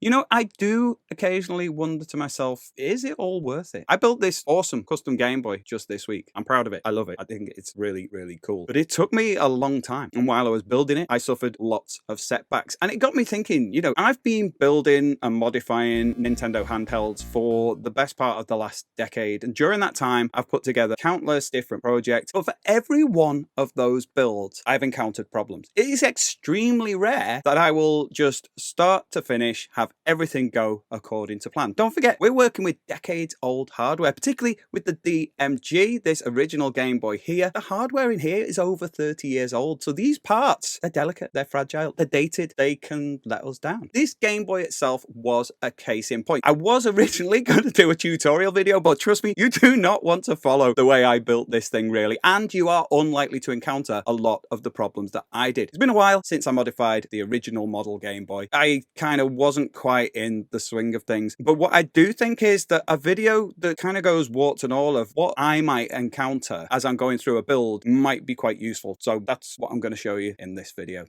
You know, I do occasionally wonder to myself, is it all worth it? I built this awesome custom Game Boy just this week. I'm proud of it. I love it. I think it's really, really cool. But it took me a long time. And while I was building it, I suffered lots of setbacks. And it got me thinking, I've been building and modifying Nintendo handhelds for the best part of the last decade. And during that time, I've put together countless different projects. But for every one of those builds, I've encountered problems. It is extremely rare that I will just start to finish, have everything go according to plan. Don't forget, we're working with decades old hardware, particularly with the DMG, this original Game Boy here. The hardware in here is over 30 years old. So these parts, they're delicate, they're fragile, they're dated, they can let us down. This Game Boy itself was a case in point. I was originally going to do a tutorial video, but trust me, you do not want to follow the way I built this thing really, and you are unlikely to encounter a lot of the problems that I did. It's been a while since I modified the original model Game Boy. I kind of wasn't quite in the swing of things, but what I do think is that a video that kind of goes warts and all of what I might encounter as I'm going through a build might be quite useful. So that's what I'm going to show you in this video.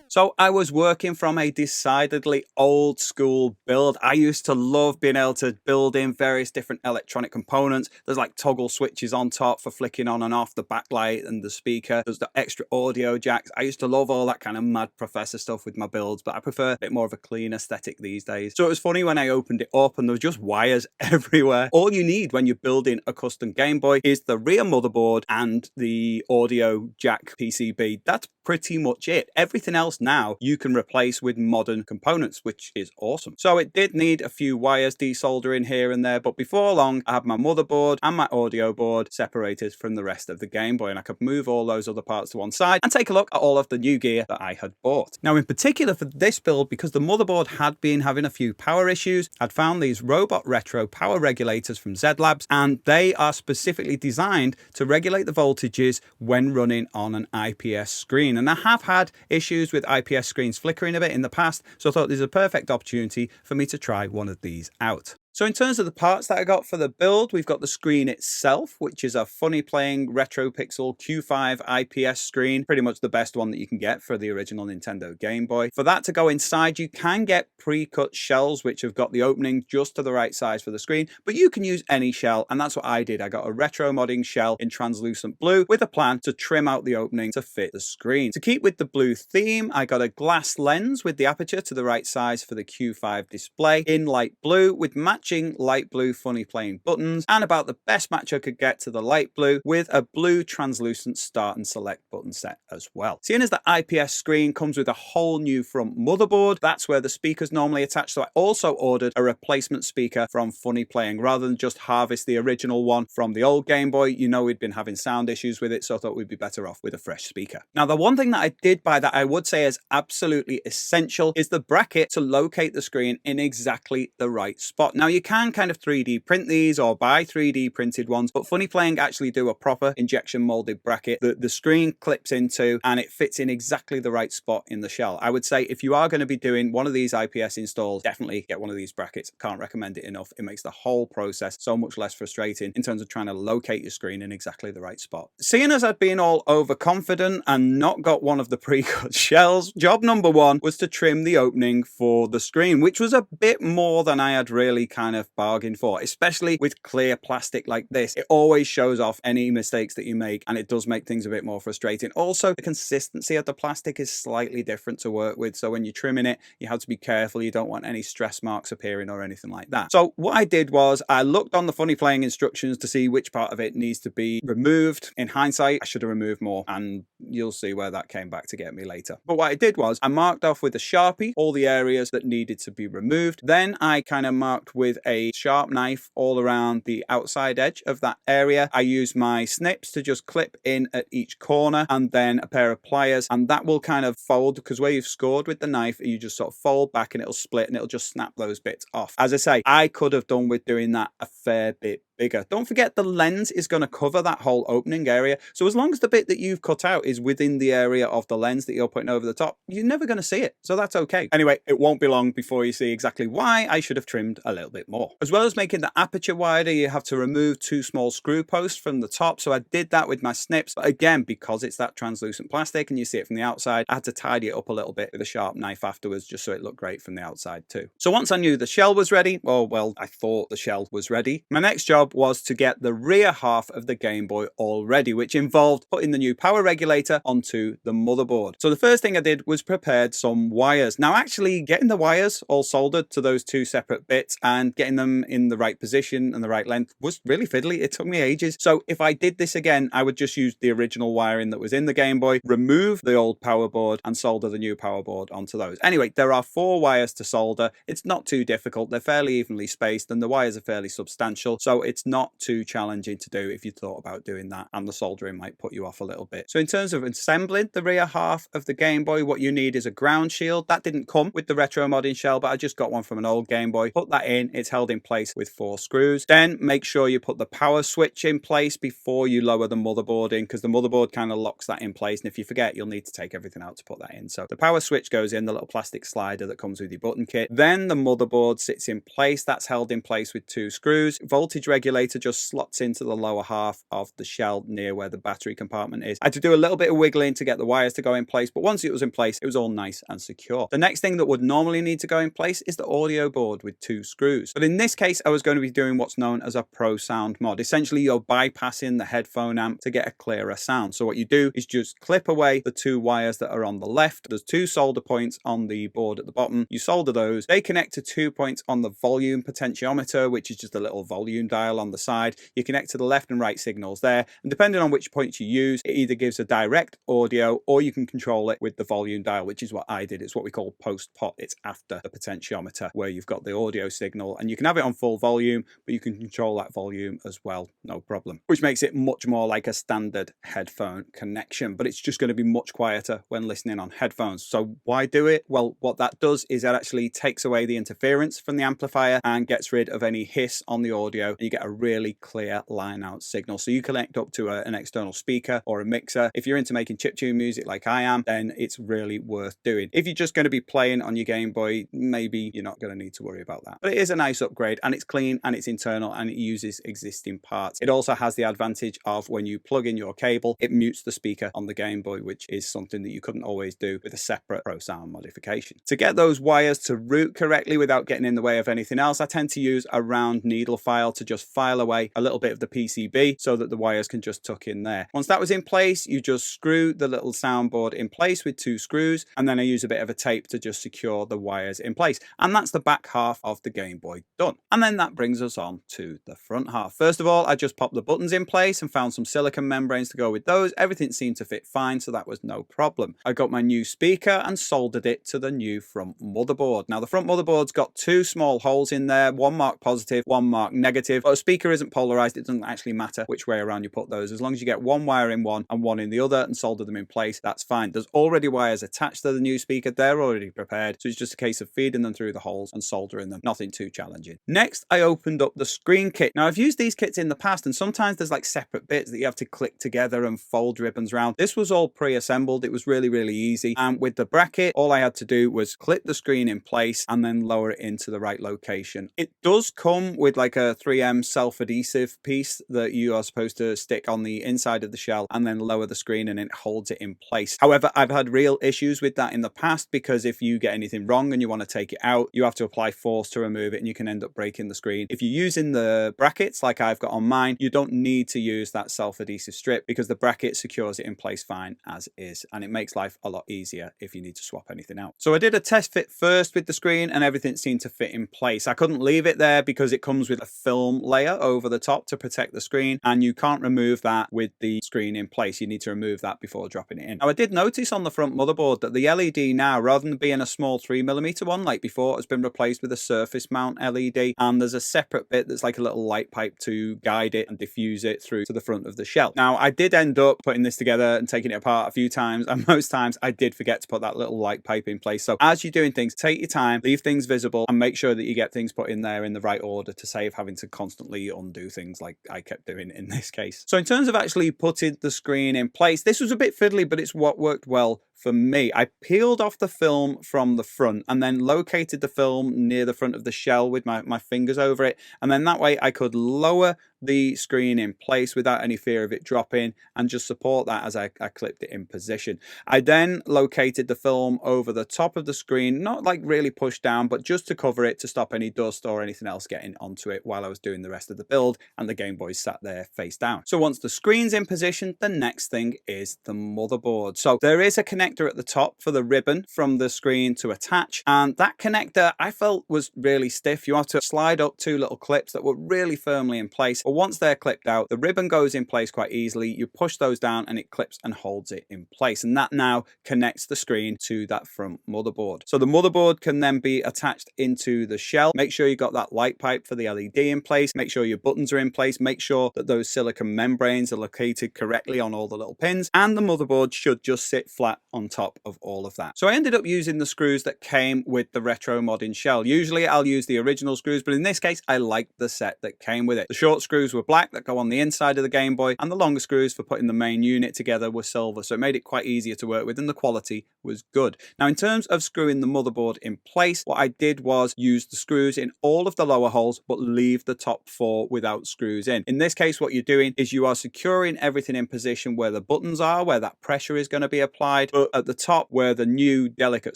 So I was working from a decidedly old school build. I used to love being able to build in various different electronic components. There's like toggle switches on top for flicking on and off the backlight and the speaker. There's the extra audio jacks. I used to love all that kind of mad professor stuff with my builds, but I prefer a bit more of a clean aesthetic these days. So it was funny when I opened it up and there was just wires everywhere. All you need when you're building a custom Game Boy is the rear motherboard and the audio jack PCB. That's pretty much it. Everything else now you can replace with modern components, which is awesome. So it did need a few wires desoldering here and there, but before long I had my motherboard and my audio board separated from the rest of the Game Boy, and I could move all those other parts to one side and take a look at all of the new gear that I had bought. Now in particular for this build, because the motherboard had been having a few power issues, I'd found these Robot Retro power regulators from Z Labs, and they are specifically designed to regulate the voltages when running on an IPS screen. And I have had issues with IPS screens flickering a bit in the past, so I thought this is a perfect opportunity for me to try one of these out. So in terms of the parts that I got for the build, we've got the screen itself, which is a funny playing RetroPixel Q5 IPS screen, pretty much the best one that you can get for the original Nintendo Game Boy. For that to go inside, you can get pre-cut shells, which have got the opening just to the right size for the screen, but you can use any shell, and that's what I did. I got a retro modding shell in translucent blue with a plan to trim out the opening to fit the screen. To keep with the blue theme, I got a glass lens with the aperture to the right size for the Q5 display in light blue with matching light blue funny playing buttons, and about the best match I could get to the light blue with a blue translucent start and select button set as well. Seeing as the IPS screen comes with a whole new front motherboard, that's where the speakers normally attach, so I also ordered a replacement speaker from Funny Playing rather than just harvest the original one from the old Game Boy. You know, we'd been having sound issues with it, so I thought we'd be better off with a fresh speaker. Now the one thing that I did buy that I would say is absolutely essential is the bracket to locate the screen in exactly the right spot. Now you can kind of 3D print these or buy 3D printed ones, but Funny Playing actually do a proper injection molded bracket that the screen clips into and it fits in exactly the right spot in the shell. I would say if you are going to be doing one of these IPS installs, definitely get one of these brackets. Can't recommend it enough. It makes the whole process so much less frustrating in terms of trying to locate your screen in exactly the right spot. Seeing as I'd been all overconfident and not got one of the pre-cut shells, job number one was to trim the opening for the screen, which was a bit more than I had really kind of bargained for, especially with clear plastic like this. It always shows off any mistakes that you make, and it does make things a bit more frustrating. Also, the consistency of the plastic is slightly different to work with, so when you're trimming it, you have to be careful. You don't want any stress marks appearing or anything like that. So what I did was I looked on the Funny Playing instructions to see which part of it needs to be removed. In hindsight, I should have removed more, and you'll see where that came back to get me later. But what I did was I marked off with a Sharpie all the areas that needed to be removed. Then I kind of marked with a sharp knife all around the outside edge of that area. I used my snips to just clip in at each corner, and then a pair of pliers, and that will kind of fold, because where you've scored with the knife, you just sort of fold back and it'll split and it'll just snap those bits off. As I say, I could have done with doing that a fair bit bigger. Don't forget the lens is going to cover that whole opening area. So as long as the bit that you've cut out is within the area of the lens that you're putting over the top, you're never going to see it. So that's okay. Anyway, it won't be long before you see exactly why I should have trimmed a little bit more. As well as making the aperture wider, you have to remove 2 small screw posts from the top. So I did that with my snips. But again, because it's that translucent plastic and you see it from the outside, I had to tidy it up a little bit with a sharp knife afterwards just so it looked great from the outside too. So once I knew the shell was ready, well, I thought the shell was ready, my next job was to get the rear half of the Game Boy all ready, which involved putting the new power regulator onto the motherboard. So the first thing I did was prepared some wires. Now actually getting the wires all soldered to those 2 separate bits and getting them in the right position and the right length was really fiddly. It took me ages. So if I did this again, I would just use the original wiring that was in the Game Boy, remove the old power board and solder the new power board onto those. Anyway, there are 4 wires to solder. It's not too difficult. They're fairly evenly spaced and the wires are fairly substantial. So it's not too challenging to do if you thought about doing that, and the soldering might put you off a little bit. So in terms of assembling the rear half of the Game Boy, what you need is a ground shield. That didn't come with the retro modding shell, but I just got one from an old Game Boy. Put that in. It's held in place with 4 screws. Then make sure you put the power switch in place before you lower the motherboard in, because the motherboard kind of locks that in place, and if you forget, you'll need to take everything out to put that in. So the power switch goes in, the little plastic slider that comes with your button kit. Then the motherboard sits in place. That's held in place with 2 screws. Voltage regulator just slots into the lower half of the shell near where the battery compartment is. I had to do a little bit of wiggling to get the wires to go in place, but once it was in place, it was all nice and secure. The next thing that would normally need to go in place is the audio board with 2 screws. But in this case, I was going to be doing what's known as a Pro Sound mod. Essentially, you're bypassing the headphone amp to get a clearer sound. So what you do is just clip away the 2 wires that are on the left. There's 2 solder points on the board at the bottom. You solder those. They connect to 2 points on the volume potentiometer, which is just a little volume dial on the side. You connect to the left and right signals there. And depending on which points you use, it either gives a direct audio or you can control it with the volume dial, which is what I did. It's what we call post-pot. It's after the potentiometer where you've got the audio signal, and you can have it on full volume, but you can control that volume as well, no problem, which makes it much more like a standard headphone connection, but it's just going to be much quieter when listening on headphones. So why do it? Well, what that does is it actually takes away the interference from the amplifier and gets rid of any hiss on the audio, and you get a really clear line out signal. So you connect up to an external speaker or a mixer. If you're into making chiptune music like I am, then it's really worth doing. If you're just going to be playing on your Game Boy, maybe you're not going to need to worry about that. But it is a nice upgrade, and it's clean and it's internal and it uses existing parts. It also has the advantage of when you plug in your cable, it mutes the speaker on the Game Boy, which is something that you couldn't always do with a separate Pro Sound modification. To get those wires to route correctly without getting in the way of anything else, I tend to use a round needle file to just file away a little bit of the PCB so that the wires can just tuck in there. Once that was in place, you just screw the little soundboard in place with 2 screws, and then I use a bit of a tape to just secure the wires in place. And that's the back half of the Game Boy done. And then that brings us on to the front half. First of all, I just popped the buttons in place and found some silicone membranes to go with those. Everything seemed to fit fine, so that was no problem. I got my new speaker and soldered it to the new front motherboard. Now the front motherboard's got 2 small holes in there, one marked positive, one marked negative. But a speaker isn't polarized. It doesn't actually matter which way around you put those. As long as you get one wire in one and one in the other and solder them in place, that's fine. There's already wires attached to the new speaker. They're already prepared. So it's just a case of feeding them through the holes and soldering them. Nothing too challenging. Next, I opened up the screen kit. Now I've used these kits in the past, and sometimes there's like separate bits that you have to click together and fold ribbons around. This was all pre-assembled. It was really, really easy. And with the bracket, all I had to do was clip the screen in place and then lower it into the right location. It does come with like a 3M self-adhesive piece that you are supposed to stick on the inside of the shell and then lower the screen and it holds it in place. However, I've had real issues with that in the past, because if you get anything wrong and you want to take it out, you have to apply force to remove it and you can end up breaking the screen. If you're using the brackets like I've got on mine, you don't need to use that self-adhesive strip because the bracket secures it in place fine as is, and it makes life a lot easier if you need to swap anything out. So I did a test fit first with the screen and everything seemed to fit in place. I couldn't leave it there because it comes with a film layer over the top to protect the screen, and you can't remove that with the screen in place. You need to remove that before dropping it in. Now I did notice on the front motherboard that the LED now, rather than being a small 3mm one like before, has been replaced with a surface mount LED, and there's a separate bit that's like a little light pipe to guide it and diffuse it through to the front of the shell. Now I did end up putting this together and taking it apart a few times, and most times I did forget to put that little light pipe in place. So as you're doing things, take your time, leave things visible, and make sure that you get things put in there in the right order to save having to constantly accidentally undo things like I kept doing in this case. So in terms of actually putting the screen in place, this was a bit fiddly, but it's what worked well for me. I peeled off the film from the front and then located the film near the front of the shell with my fingers over it. And then that way I could lower the screen in place without any fear of it dropping and just support that as I clipped it in position. I then located the film over the top of the screen, not like really pushed down, but just to cover it to stop any dust or anything else getting onto it while I was doing the rest of the build, and the Game Boy sat there face down. So once the screen's in position, the next thing is the motherboard. So there is a connector at the top for the ribbon from the screen to attach, and that connector I felt was really stiff. You have to slide up 2 little clips that were really firmly in place. But once they're clipped out, the ribbon goes in place quite easily. You push those down and it clips and holds it in place. And that now connects the screen to that front motherboard. So the motherboard can then be attached into the shell. Make sure you got that light pipe for the LED in place. Make sure your buttons are in place. Make sure that those silicon membranes are located correctly on all the little pins. And the motherboard should just sit flat on top of all of that. So I ended up using the screws that came with the retro modding shell. Usually I'll use the original screws, but in this case I liked the set that came with it. The short screws were black that go on the inside of the Game Boy, and the longer screws for putting the main unit together were silver, so it made it quite easier to work with and the quality was good. Now in terms of screwing the motherboard in place, what I did was use the screws in all of the lower holes but leave the top 4 without screws in. In this case what you're doing is you are securing everything in position where the buttons are, where that pressure is going to be applied, but at the top where the new delicate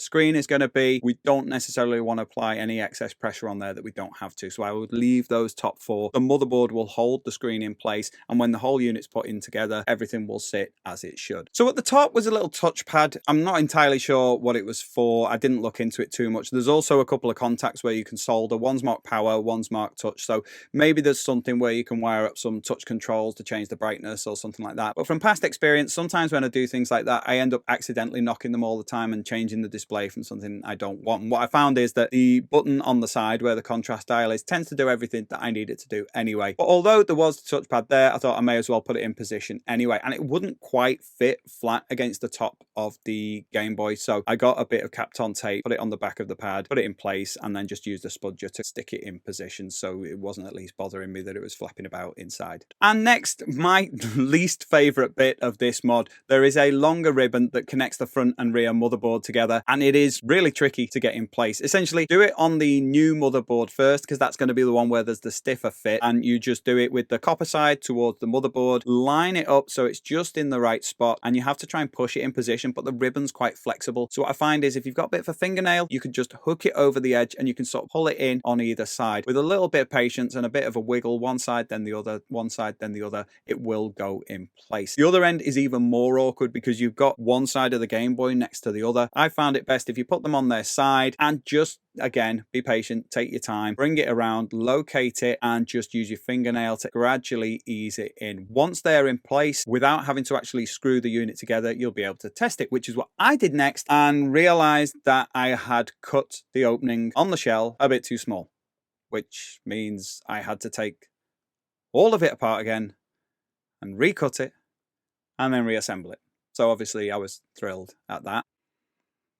screen is going to be, we don't necessarily want to apply any excess pressure on there that we don't have to. So I would leave those top 4. The motherboard will hold the screen in place, and when the whole unit's put in together, everything will sit as it should. So at the top was a little touchpad. I'm not entirely sure what it was for. I didn't look into it too much. There's also a couple of contacts where you can solder. One's marked power, one's marked touch. So maybe there's something where you can wire up some touch controls to change the brightness or something like that. But from past experience, sometimes when I do things like that, I end up accidentally knocking them all the time and changing the display from something I don't want. And what I found is that the button on the side where the contrast dial is tends to do everything that I need it to do anyway. But although there was the touchpad there, I thought I may as well put it in position anyway, and it wouldn't quite fit flat against the top of the Game Boy, so I got a bit of Kapton tape, put it on the back of the pad, put it in place, and then just used a spudger to stick it in position so it wasn't at least bothering me that it was flapping about inside. And next, my least favorite bit of this mod, there is a longer ribbon that connects the front and rear motherboard together, and it is really tricky to get in place. Essentially, do it on the new motherboard first, because that's going to be the one where there's the stiffer fit, and you just do it with the copper side towards the motherboard, line it up so it's just in the right spot, and you have to try and push it in position, but the ribbon's quite flexible. So what I find is if you've got a bit of a fingernail, you can just hook it over the edge and you can sort of pull it in on either side. With a little bit of patience and a bit of a wiggle, one side then the other, one side then the other, it will go in place. The other end is even more awkward because you've got one side of the Game Boy next to the other. I found it best if you put them on their side and just, again, be patient, take your time, bring it around, locate it, and just use your fingernail to gradually ease it in. Once they're in place, without having to actually screw the unit together, you'll be able to test it, which is what I did next, and realized that I had cut the opening on the shell a bit too small, which means I had to take all of it apart again and recut it and then reassemble it. So obviously I was thrilled at that.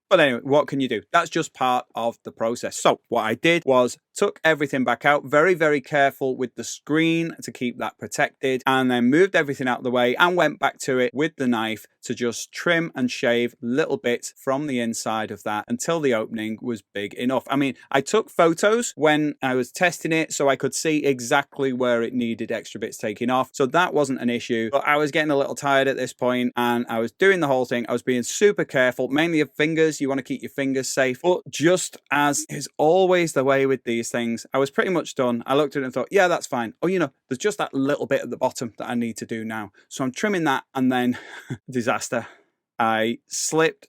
But anyway, what can you do? That's just part of the process. So what I did was took everything back out, very, very careful with the screen to keep that protected, and then moved everything out of the way and went back to it with the knife to just trim and shave little bits from the inside of that until the opening was big enough. I mean, I took photos when I was testing it so I could see exactly where it needed extra bits taken off. So that wasn't an issue, but I was getting a little tired at this point and I was doing the whole thing. I was being super careful, mainly of fingers. You want to keep your fingers safe, but just as is always the way with these things, I was pretty much done. I looked at it and thought, yeah, that's fine. Oh, you know, there's just that little bit at the bottom that I need to do now. So I'm trimming that, and then disaster. I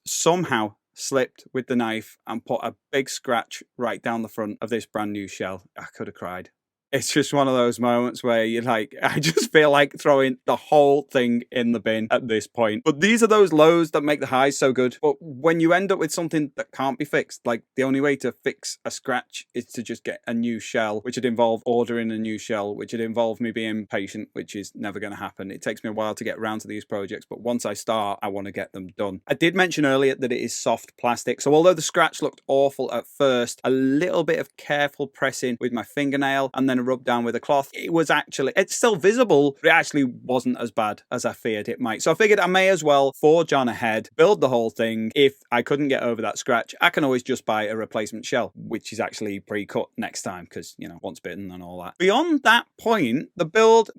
somehow slipped with the knife and put a big scratch right down the front of this brand new shell. I could have cried. It's just one of those moments where you're like, I just feel like throwing the whole thing in the bin at this point. But these are those lows that make the highs so good. But when you end up with something that can't be fixed, like the only way to fix a scratch is to just get a new shell, which would involve ordering a new shell, which would involve me being patient, which is never going to happen. It takes me a while to get around to these projects, but once I start, I want to get them done. I did mention earlier that it is soft plastic. So although the scratch looked awful at first, a little bit of careful pressing with my fingernail and then rubbed down with a cloth, it's still visible, but it actually wasn't as bad as I feared it might. So I figured I may as well forge on ahead, build the whole thing. If I couldn't get over that scratch, I can always just buy a replacement shell, which is actually pre-cut next time because, once bitten and all that. Beyond that point, the build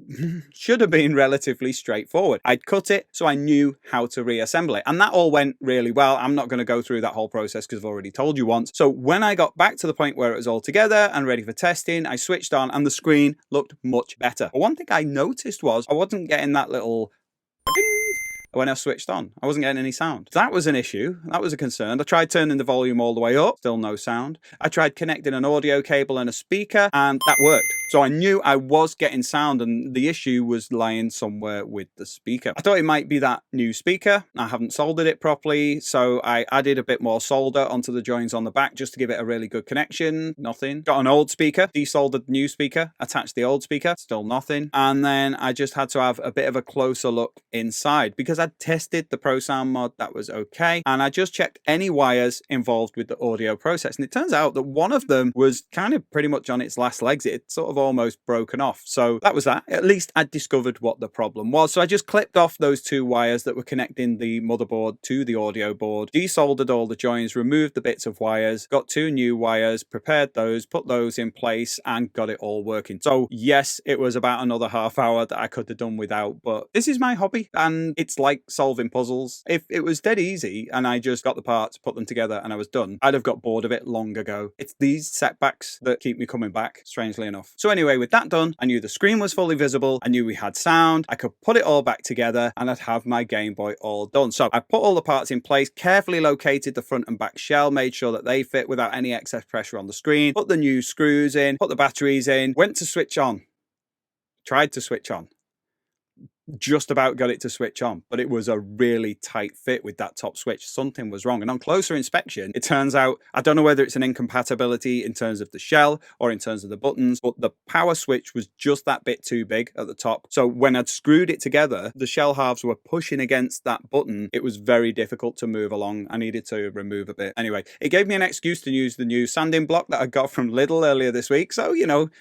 should have been relatively straightforward. I'd cut it, so I knew how to reassemble it. And that all went really well. I'm not going to go through that whole process because I've already told you once. So when I got back to the point where it was all together and ready for testing, I switched on and the screen looked much better. But one thing I noticed was I wasn't getting that little when I switched on. I wasn't getting any sound. That was an issue. That was a concern. I tried turning the volume all the way up, still no sound. I tried connecting an audio cable and a speaker, and that worked. So I knew I was getting sound, and the issue was lying somewhere with the speaker. I thought it might be that new speaker. I haven't soldered it properly, so I added a bit more solder onto the joins on the back just to give it a really good connection. Nothing. Got an old speaker, desoldered the new speaker, attached the old speaker, still nothing. And then I just had to have a bit of a closer look inside because I'd tested the Pro Sound mod, that was okay. And I just checked any wires involved with the audio process. And it turns out that one of them was kind of pretty much on its last legs. It sort of almost broken off. So that was that. At least I discovered what the problem was. So I just clipped off those two wires that were connecting the motherboard to the audio board, desoldered all the joins, removed the bits of wires, got two new wires, prepared those, put those in place, and got it all working. So yes, it was about another half hour that I could have done without, but this is my hobby and it's like solving puzzles. If it was dead easy and I just got the parts, put them together and I was done, I'd have got bored of it long ago. It's these setbacks that keep me coming back, strangely enough. So anyway, with that done, I knew the screen was fully visible, I knew we had sound, I could put it all back together, and I'd have my Game Boy all done. So I put all the parts in place, carefully located the front and back shell, made sure that they fit without any excess pressure on the screen, put the new screws in, put the batteries in, went to switch on, tried to switch on. Just about got it to switch on, but it was a really tight fit with that top switch. Something was wrong. And on closer inspection, it turns out, I don't know whether it's an incompatibility in terms of the shell or in terms of the buttons, but the power switch was just that bit too big at the top. So when I'd screwed it together, the shell halves were pushing against that button. It was very difficult to move along. I needed to remove a bit. Anyway, it gave me an excuse to use the new sanding block that I got from Lidl earlier this week. So,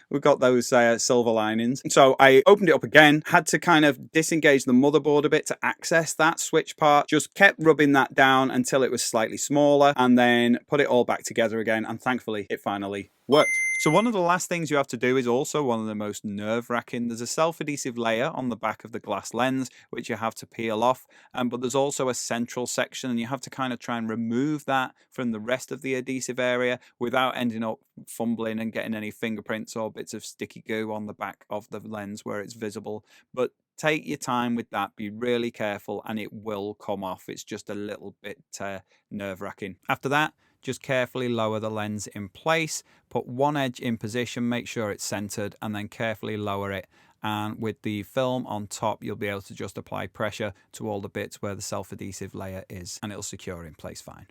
we've got those silver linings. So I opened it up again, had to kind of disengage the motherboard a bit to access that switch part, just kept rubbing that down until it was slightly smaller, and then put it all back together again, and thankfully it finally worked. So one of the last things you have to do is also one of the most nerve-wracking. There's a self-adhesive layer on the back of the glass lens which you have to peel off, but there's also a central section and you have to kind of try and remove that from the rest of the adhesive area without ending up fumbling and getting any fingerprints or bits of sticky goo on the back of the lens where it's visible. But take your time with that, be really careful, and it will come off. It's just a little bit nerve-wracking. After that, just carefully lower the lens in place, put one edge in position, make sure it's centered, and then carefully lower it. And with the film on top, you'll be able to just apply pressure to all the bits where the self-adhesive layer is, and it'll secure in place fine.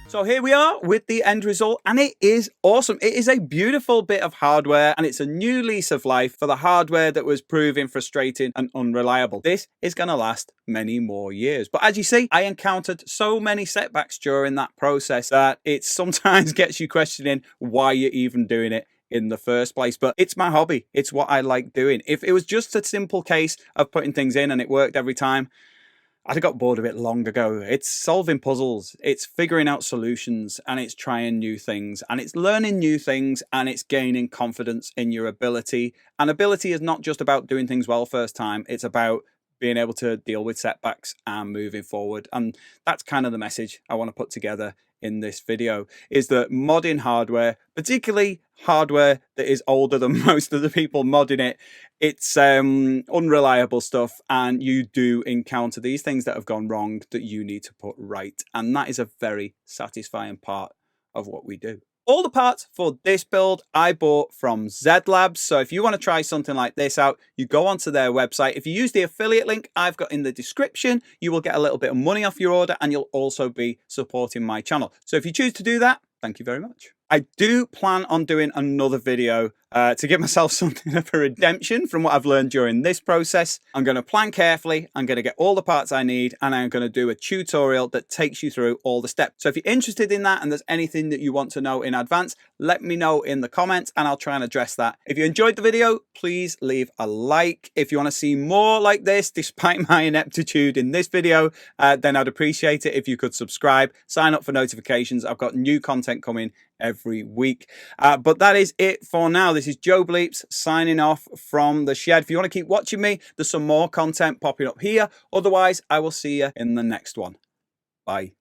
So here we are with the end result, and it is awesome. It is a beautiful bit of hardware, and it's a new lease of life for the hardware that was proving frustrating and unreliable. This is going to last many more years. But as you see, I encountered so many setbacks during that process that it sometimes gets you questioning why you're even doing it in the first place. But it's my hobby. It's what I like doing. If it was just a simple case of putting things in and it worked every time, I'd have got bored of it long ago. It's solving puzzles, it's figuring out solutions, and it's trying new things, and it's learning new things, and it's gaining confidence in your ability. And ability is not just about doing things well first time, it's about being able to deal with setbacks and moving forward. And that's kind of the message I want to put together in this video, is that modding hardware, particularly hardware that is older than most of the people modding it, it's unreliable stuff, and you do encounter these things that have gone wrong that you need to put right, and that is a very satisfying part of what we do. All the parts for this build I bought from Z Labs. So if you want to try something like this out, you go onto their website. If you use the affiliate link I've got in the description, you will get a little bit of money off your order, and you'll also be supporting my channel. So if you choose to do that, thank you very much. I do plan on doing another video to give myself something of a redemption from what I've learned during this process. I'm going to plan carefully, I'm going to get all the parts I need, and I'm going to do a tutorial that takes you through all the steps. So if you're interested in that and there's anything that you want to know in advance, let me know in the comments and I'll try and address that. If you enjoyed the video, please leave a like. If you want to see more like this, despite my ineptitude in this video, then I'd appreciate it if you could subscribe, sign up for notifications. I've got new content coming every week. But that is it for now. This is Joe Bleeps signing off from the shed. If you want to keep watching me, there's some more content popping up here. Otherwise, I will see you in the next one. Bye.